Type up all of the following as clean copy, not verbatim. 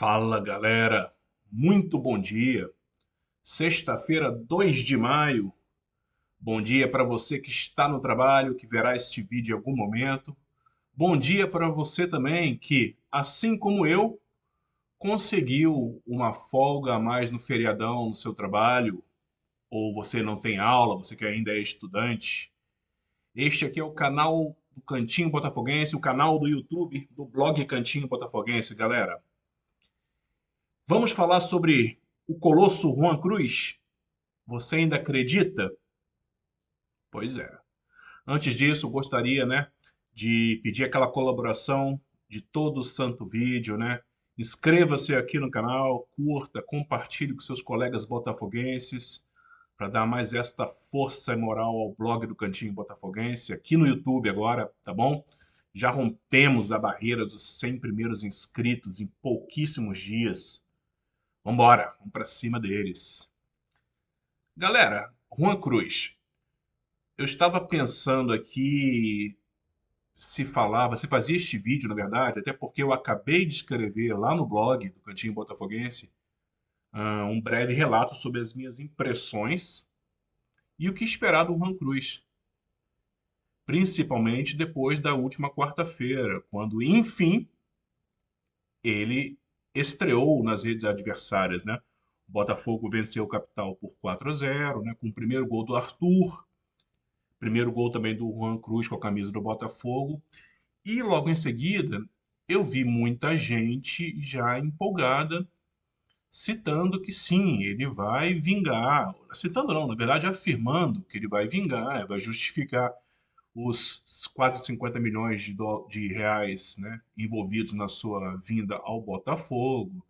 Fala galera, muito bom dia. Sexta-feira, 2 de maio. Bom dia para você que está no trabalho, que verá este vídeo em algum momento. Bom dia para você também que, assim como eu, conseguiu uma folga a mais no feriadão no seu trabalho, ou você não tem aula, você que ainda é estudante. Este aqui é o canal do Cantinho Botafoguense, o canal do YouTube do blog Cantinho Botafoguense, galera. Vamos falar sobre o colosso Juan Cruz? Você ainda acredita? Pois é. Antes disso, eu gostaria, de pedir aquela colaboração de todo o santo vídeo, né? Inscreva-se aqui no canal, curta, compartilhe com seus colegas botafoguenses para dar mais esta força e moral ao blog do Cantinho Botafoguense aqui no YouTube agora, tá bom? Já rompemos a barreira dos 100 primeiros inscritos em pouquíssimos dias. Vambora, vamos para cima deles. Galera, Juan Cruz, eu estava pensando aqui se fazia este vídeo, na verdade, até porque eu acabei de escrever lá no blog do Cantinho Botafoguense um breve relato sobre as minhas impressões e o que esperar do Juan Cruz, principalmente depois da última quarta-feira, quando, enfim, ele estreou nas redes adversárias, né? O Botafogo venceu o Capital por 4-0, né, com o primeiro gol do Arthur, primeiro gol também do Juan Cruz com a camisa do Botafogo. E logo em seguida, eu vi muita gente já empolgada, citando que sim, ele vai vingar. Citando não, na verdade afirmando que ele vai vingar, vai justificar os quase 50 milhões de reais, né, envolvidos na sua vinda ao Botafogo.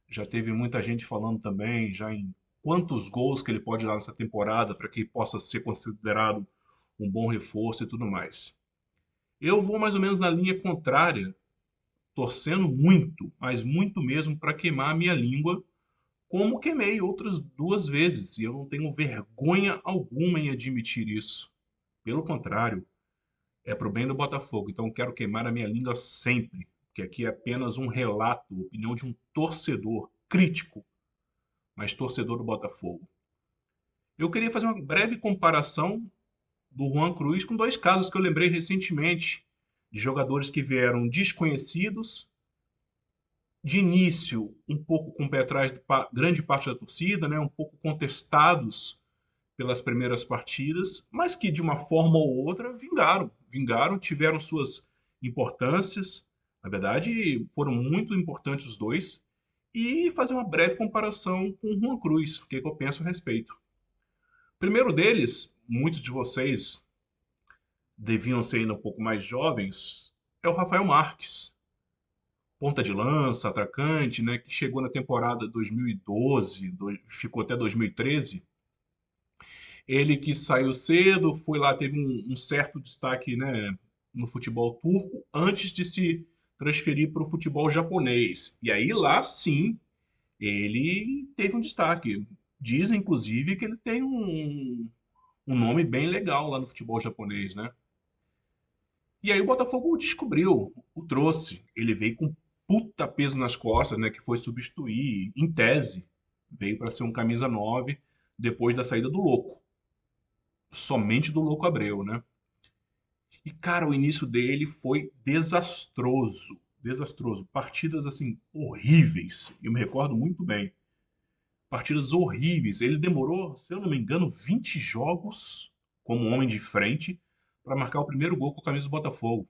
Já teve muita gente falando também já em quantos gols que ele pode dar nessa temporada para que possa ser considerado um bom reforço e tudo mais. Eu vou mais ou menos na linha contrária, torcendo muito, mas muito mesmo, para queimar a minha língua, como queimei outras duas vezes, e eu não tenho vergonha alguma em admitir isso. Pelo contrário, é pro bem do Botafogo, então eu quero queimar a minha língua sempre, porque aqui é apenas um relato, opinião de um torcedor crítico, mas torcedor do Botafogo. Eu queria fazer uma breve comparação do Juan Cruz com dois casos que eu lembrei recentemente, de jogadores que vieram desconhecidos, de início um pouco com o pé atrás de grande parte da torcida, né, um pouco contestados pelas primeiras partidas, mas que de uma forma ou outra vingaram, tiveram suas importâncias, na verdade foram muito importantes os dois, e fazer uma breve comparação com o Juan Cruz, o que eu penso a respeito. O primeiro deles, muitos de vocês deviam ser ainda um pouco mais jovens, é o Rafael Marques, ponta de lança, atacante, né, que chegou na temporada 2012, ficou até 2013. Ele que saiu cedo, foi lá, teve um certo destaque, né, no futebol turco, antes de se transferir para o futebol japonês. E aí lá sim, ele teve um destaque. Dizem, inclusive, que ele tem um nome bem legal lá no futebol japonês, né? E aí o Botafogo o descobriu, o trouxe. Ele veio com puta peso nas costas, né? Que foi substituir, em tese, veio para ser um camisa 9 depois da saída do Louco. Somente do Louco Abreu, né? E, cara, o início dele foi desastroso. Desastroso. Partidas, assim, horríveis. Eu me recordo muito bem. Partidas horríveis. Ele demorou, se eu não me engano, 20 jogos como homem de frente para marcar o primeiro gol com a camisa do Botafogo.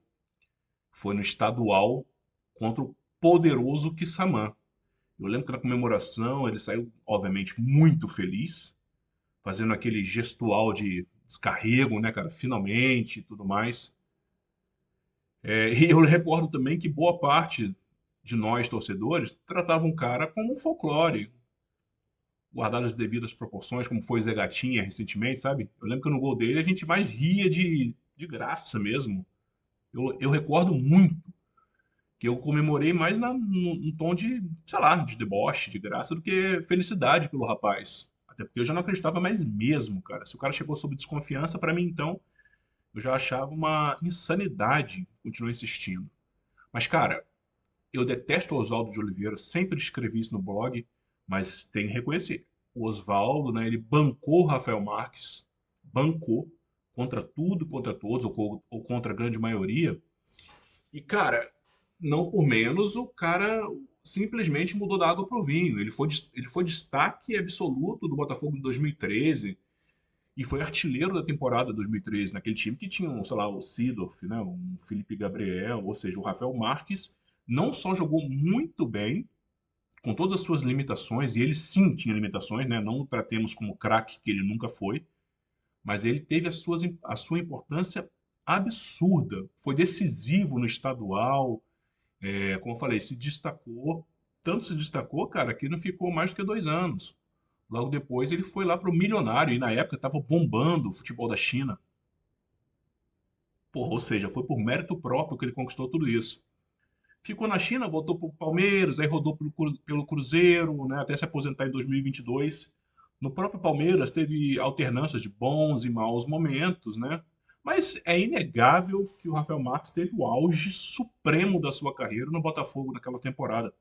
Foi no estadual contra o poderoso Kissamã. Eu lembro que na comemoração ele saiu, obviamente, muito feliz, fazendo aquele gestual de descarrego, né, cara, finalmente e tudo mais. E eu recordo também que boa parte de nós, torcedores, tratava um cara como um folclore, guardado as devidas proporções, como foi o Zé Gatinha recentemente, sabe? Eu lembro que no gol dele a gente mais ria de graça mesmo. Eu recordo muito que eu comemorei mais num tom de, sei lá, de deboche, de graça, do que felicidade pelo rapaz. Até porque eu já não acreditava mais mesmo, cara. Se o cara chegou sob desconfiança, pra mim então, eu já achava uma insanidade continuar insistindo. Mas, cara, Eu detesto o Oswaldo de Oliveira, sempre escrevi isso no blog, mas tem que reconhecer. O Oswaldo, né, ele bancou o Rafael Marques, bancou contra tudo, contra todos, ou contra a grande maioria. E, cara, não por menos, o cara simplesmente mudou da água para o vinho. Ele foi destaque absoluto do Botafogo de 2013 e foi artilheiro da temporada de 2013, naquele time que tinha, sei lá, o Seedorf, né, um Felipe Gabriel, ou seja, o Rafael Marques não só jogou muito bem, com todas as suas limitações, e ele sim tinha limitações, né, não o tratemos como craque que ele nunca foi, mas ele teve a sua importância absurda. Foi decisivo no estadual, como eu falei, se destacou, tanto se destacou, cara, que não ficou mais do que 2 anos. Logo depois ele foi lá pro Milionário, e na época estava bombando o futebol da China. Porra, ou seja, foi por mérito próprio que ele conquistou tudo isso. Ficou na China, voltou para o Palmeiras, aí rodou pelo Cruzeiro, né, até se aposentar em 2022. No próprio Palmeiras teve alternâncias de bons e maus momentos, né? Mas é inegável que o Rafael Marques teve o auge supremo da sua carreira no Botafogo naquela temporada,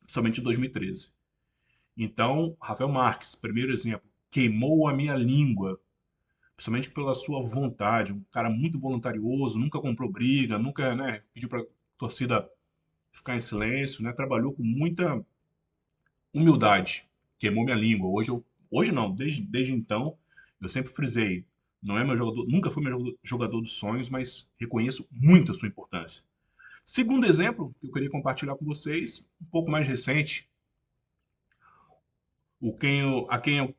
principalmente em 2013. Então, Rafael Marques, primeiro exemplo, queimou a minha língua, principalmente pela sua vontade, um cara muito voluntarioso, nunca comprou briga, nunca, né, pediu para torcida ficar em silêncio, né? Trabalhou com muita humildade, queimou minha língua. Hoje não, desde então, eu sempre frisei, não é meu jogador, nunca foi meu jogador dos sonhos, mas reconheço muito a sua importância. Segundo exemplo que eu queria compartilhar com vocês, um pouco mais recente, a quem eu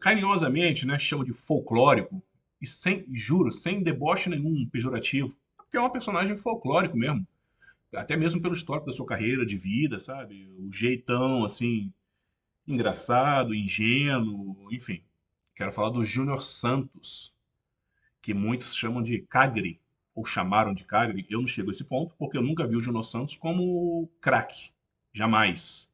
carinhosamente, né, chamo de folclórico, e sem, juro, sem deboche nenhum pejorativo, porque é um personagem folclórico mesmo, até mesmo pelo histórico da sua carreira de vida, sabe? O jeitão, assim, engraçado, ingênuo, enfim. Quero falar do Júnior Santos, que muitos chamam de Cagri, ou chamaram de Cagri. Eu não chego a esse ponto, porque eu nunca vi o Júnior Santos como craque. Jamais.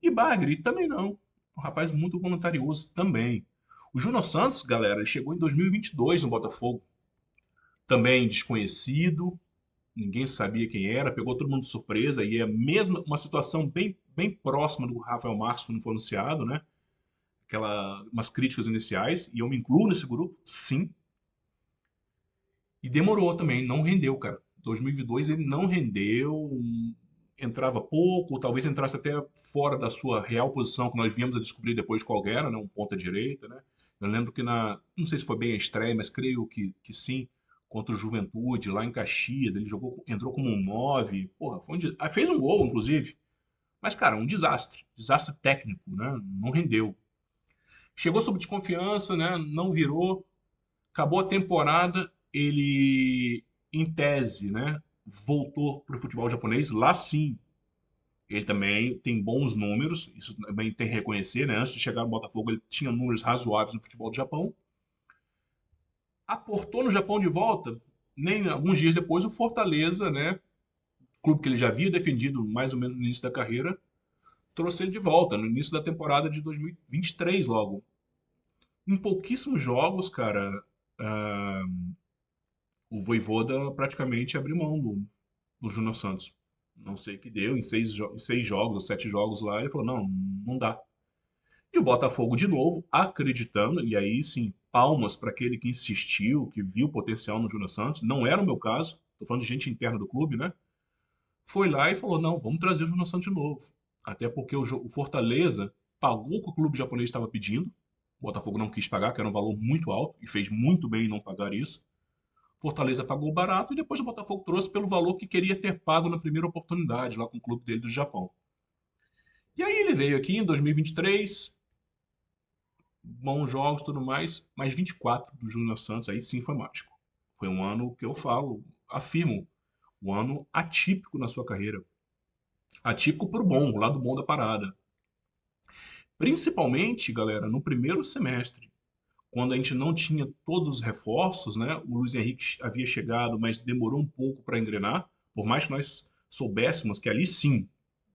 E Bagre também não. Um rapaz muito voluntarioso também. O Júnior Santos, galera, ele chegou em 2022 no Botafogo. Também desconhecido, ninguém sabia quem era, pegou todo mundo de surpresa, e é mesmo uma situação bem próxima do Rafael Marques quando foi anunciado, né? Umas críticas iniciais, e eu me incluo nesse grupo, sim. E demorou também, não rendeu, cara. 2022 ele não rendeu, entrava pouco, talvez entrasse até fora da sua real posição, que nós viemos a descobrir depois qual era, né? Um ponta-direita, né? Eu lembro que não sei se foi bem a estreia, mas creio que sim, contra o Juventude, lá em Caxias, ele entrou como um 9, porra, fez um gol, inclusive. Mas, cara, um desastre técnico, né? Não rendeu. Chegou sob desconfiança, né? Não virou. Acabou a temporada, ele, em tese, né? Voltou para o futebol japonês. Lá sim, ele também tem bons números. Isso também tem que reconhecer, né? Antes de chegar no Botafogo, ele tinha números razoáveis no futebol do Japão. Aportou no Japão de volta. Nem alguns dias depois, o Fortaleza, né? Clube que ele já havia defendido mais ou menos no início da carreira, trouxe ele de volta, no início da temporada de 2023 logo. Em pouquíssimos jogos, cara, ah, o Vojvoda praticamente abriu mão do Júnior Santos. Não sei o que deu, em 6 jogos ou 7 jogos lá, ele falou, não, não dá. E o Botafogo, de novo, acreditando, e aí sim, palmas para aquele que insistiu, que viu potencial no Júnior Santos, não era o meu caso, estou falando de gente interna do clube, né? Foi lá e falou, não, vamos trazer o Júnior Santos de novo. Até porque o Fortaleza pagou o que o clube japonês estava pedindo, o Botafogo não quis pagar, que era um valor muito alto, e fez muito bem em não pagar isso. Fortaleza pagou barato e depois o Botafogo trouxe pelo valor que queria ter pago na primeira oportunidade, lá com o clube dele do Japão. E aí ele veio aqui em 2023, bons jogos e tudo mais, mas 24 do Júnior Santos, aí sim foi mágico. Foi um ano que eu falo, afirmo, um ano atípico na sua carreira. Atípico pro bom, o lado bom da parada. Principalmente, galera, no primeiro semestre, quando a gente não tinha todos os reforços, né? O Luiz Henrique havia chegado, mas demorou um pouco para engrenar, por mais que nós soubéssemos que ali sim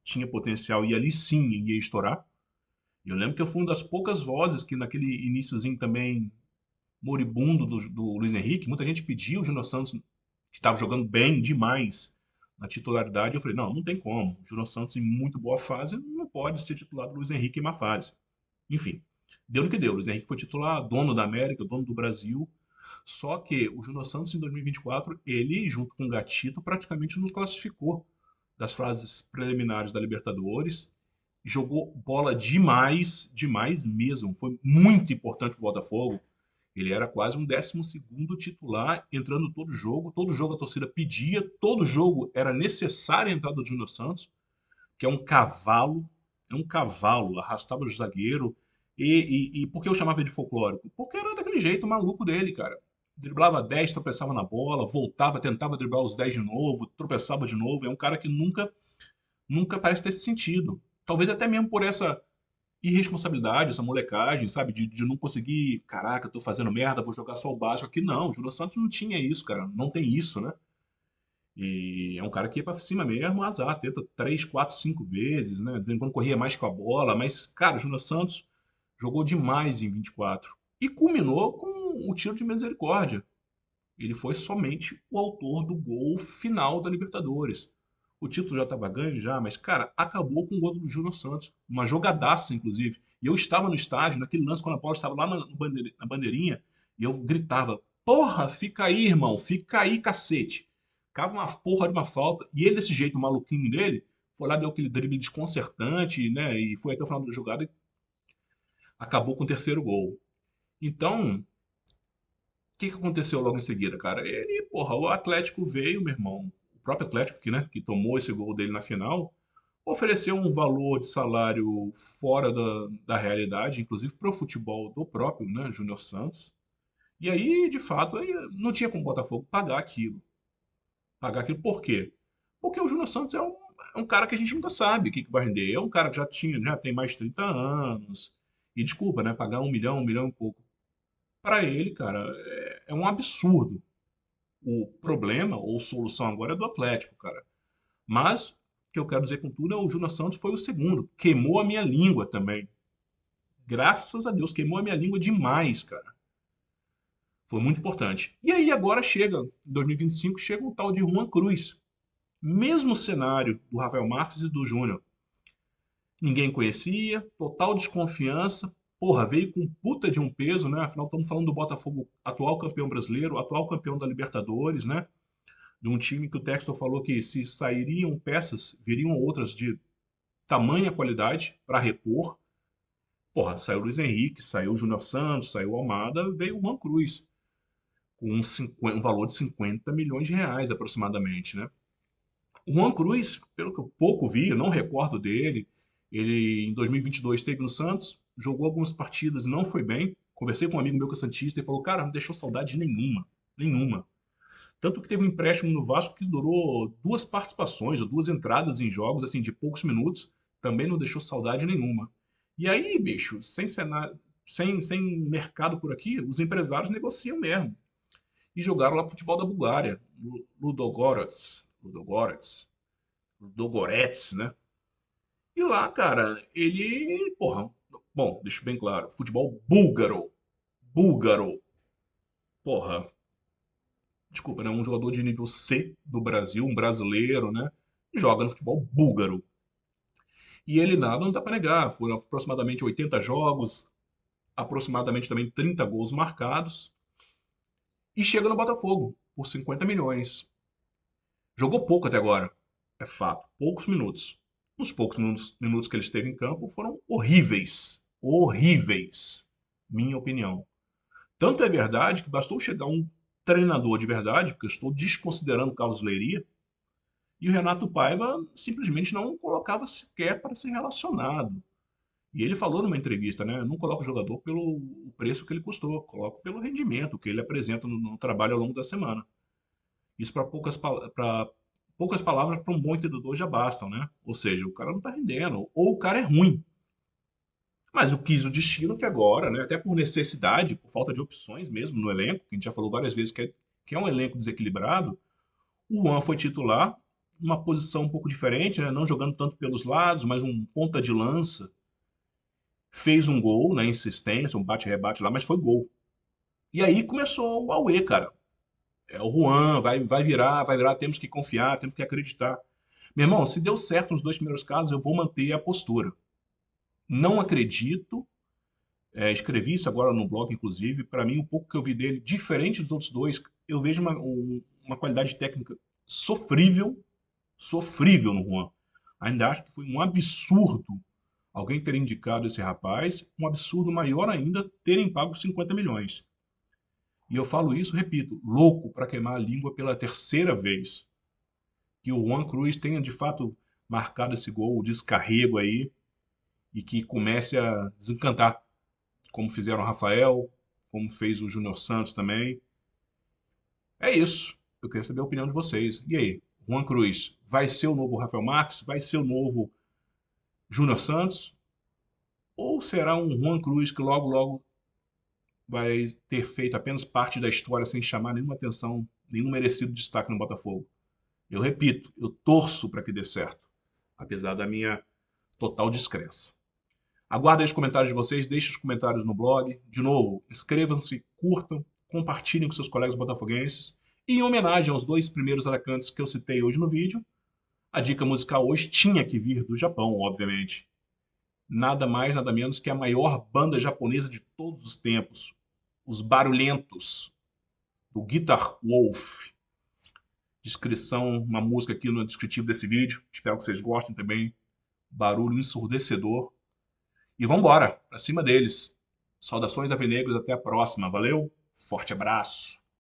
tinha potencial e ali sim ia estourar. Eu lembro que eu fui uma das poucas vozes que naquele iníciozinho também moribundo do Luiz Henrique, muita gente pediu o Júnior Santos, que estava jogando bem demais, na titularidade, eu falei, não, não tem como. O Júnior Santos em muito boa fase não pode ser titular do Luiz Henrique em má fase. Enfim, deu no que deu. O Luiz Henrique foi titular, dono da América, dono do Brasil. Só que o Júnior Santos em 2024, ele, junto com o Gatito, praticamente nos classificou das fases preliminares da Libertadores. Jogou bola demais, demais mesmo. Foi muito importante para o Botafogo. Ele era quase um 12º titular, entrando todo jogo a torcida pedia, todo jogo era necessária a entrada do Júnior Santos, que é um cavalo, arrastava o zagueiro. E por que eu chamava ele de folclórico? Porque era daquele jeito maluco dele, cara. Driblava 10, tropeçava na bola, voltava, tentava driblar os 10 de novo, tropeçava de novo. É um cara que nunca parece ter sentido. Talvez até mesmo por essa irresponsabilidade, essa molecagem, sabe? De não conseguir, caraca, tô fazendo merda, vou jogar só o básico aqui. Não, o Júnior Santos não tinha isso, cara. Não tem isso, né? E é um cara que ia pra cima mesmo, azar, tenta 3, 4, 5 vezes, né? De vez em quando corria mais com a bola, mas, cara, o Júnior Santos jogou demais em 24. E culminou com o tiro de misericórdia. Ele foi somente o autor do gol final da Libertadores. O título já estava ganho já, mas, cara, acabou com o gol do Júnior Santos. Uma jogadaça, inclusive. E eu estava no estádio, naquele lance, quando a bola estava lá na bandeirinha, e eu gritava, porra, fica aí, irmão, fica aí, cacete. Cava uma porra de uma falta, e ele, desse jeito maluquinho dele, foi lá, deu aquele drible desconcertante, né, e foi até o final da jogada e acabou com o terceiro gol. Então, que aconteceu logo em seguida, cara? Ele, porra, o Atlético veio, meu irmão, o próprio Atlético, que tomou esse gol dele na final, ofereceu um valor de salário fora da realidade, inclusive para o futebol do próprio, né, Júnior Santos. E aí, de fato, aí não tinha como o Botafogo pagar aquilo. Pagar aquilo por quê? Porque o Júnior Santos é um cara que a gente nunca sabe o que vai render. É um cara que já tem mais de 30 anos. E desculpa, né? Pagar 1 milhão e pouco. Para ele, cara, é um absurdo. O problema ou solução agora é do Atlético, cara. Mas o que eu quero dizer com tudo é o Júnior Santos foi o segundo. Queimou a minha língua também. Graças a Deus, queimou a minha língua demais, cara. Foi muito importante. E aí agora chega, em 2025, chega um tal de Juan Cruz. Mesmo cenário do Rafael Marques e do Júnior. Ninguém conhecia, total desconfiança. Porra, veio com puta de um peso, né? Afinal, estamos falando do Botafogo, atual campeão brasileiro, atual campeão da Libertadores, né? De um time que o Textor falou que se sairiam peças, viriam outras de tamanha qualidade para repor. Porra, saiu o Luiz Henrique, saiu o Júnior Santos, saiu o Almada, veio o Juan Cruz, com um valor de 50 milhões de reais aproximadamente, né? O Juan Cruz, pelo que eu pouco vi, eu não recordo dele, ele em 2022 esteve no Santos, jogou algumas partidas e não foi bem. Conversei com um amigo meu que é santista e falou, cara, não deixou saudade nenhuma, nenhuma. Tanto que teve um empréstimo no Vasco que durou 2 participações, ou 2 entradas em jogos, assim, de poucos minutos. Também não deixou saudade nenhuma. E aí, bicho, sem cenário, sem mercado por aqui, os empresários negociam mesmo. E jogaram lá pro futebol da Bulgária. Ludogorets, né? E lá, cara, ele, porra, bom, deixo bem claro, futebol búlgaro. Búlgaro. Porra, desculpa, né? Um jogador de nível C do Brasil, um brasileiro, né? Joga no futebol búlgaro. E ele nada, não dá para negar. Foram aproximadamente 80 jogos, aproximadamente também 30 gols marcados. E chega no Botafogo por 50 milhões. Jogou pouco até agora, é fato. Poucos minutos. Os poucos minutos que ele esteve em campo foram horríveis. Horríveis. Minha opinião. Tanto é verdade que bastou chegar um treinador de verdade, porque eu estou desconsiderando o Carlos Leiria, e o Renato Paiva simplesmente não colocava sequer para ser relacionado. E ele falou numa entrevista, né? Eu não coloco o jogador pelo preço que ele custou, coloco pelo rendimento que ele apresenta no trabalho ao longo da semana. Isso para poucas palavras para um bom entendedor já bastam, né? Ou seja, o cara não está rendendo, ou o cara é ruim. Mas o quis o destino que agora, né, até por necessidade, por falta de opções mesmo no elenco, que a gente já falou várias vezes que é um elenco desequilibrado, o Juan foi titular, uma posição um pouco diferente, né, não jogando tanto pelos lados, mas um ponta de lança. Fez um gol na insistência, um bate-rebate lá, mas foi gol. E aí começou o auê, cara. É o Juan, vai virar, temos que confiar, temos que acreditar. Meu irmão, se deu certo nos dois primeiros casos, eu vou manter a postura. Não acredito, escrevi isso agora no blog, inclusive. Para mim, um pouco que eu vi dele, diferente dos outros dois, eu vejo uma qualidade técnica sofrível, sofrível no Juan. Ainda acho que foi um absurdo alguém ter indicado esse rapaz, um absurdo maior ainda terem pago 50 milhões. E eu falo isso, repito, louco para queimar a língua pela terceira vez. Que o Juan Cruz tenha de fato marcado esse gol, o descarrego aí, e que comece a desencantar, como fizeram o Rafael, como fez o Júnior Santos também. É isso. Eu queria saber a opinião de vocês. E aí, Juan Cruz, vai ser o novo Rafael Marques? Vai ser o novo Júnior Santos? Ou será um Juan Cruz que logo, logo vai ter feito apenas parte da história sem chamar nenhuma atenção, nenhum merecido destaque no Botafogo? Eu repito, eu torço para que dê certo, apesar da minha total descrença. Aguardo aí os comentários de vocês, deixem os comentários no blog. De novo, inscrevam-se, curtam, compartilhem com seus colegas botafoguenses. E em homenagem aos dois primeiros atacantes que eu citei hoje no vídeo, a dica musical hoje tinha que vir do Japão, obviamente. Nada mais, nada menos que a maior banda japonesa de todos os tempos, os Barulhentos, do Guitar Wolf. Descrição, uma música aqui no descritivo desse vídeo. Espero que vocês gostem também. Barulho ensurdecedor. E vambora, pra cima deles. Saudações alvinegros, até a próxima. Valeu, forte abraço.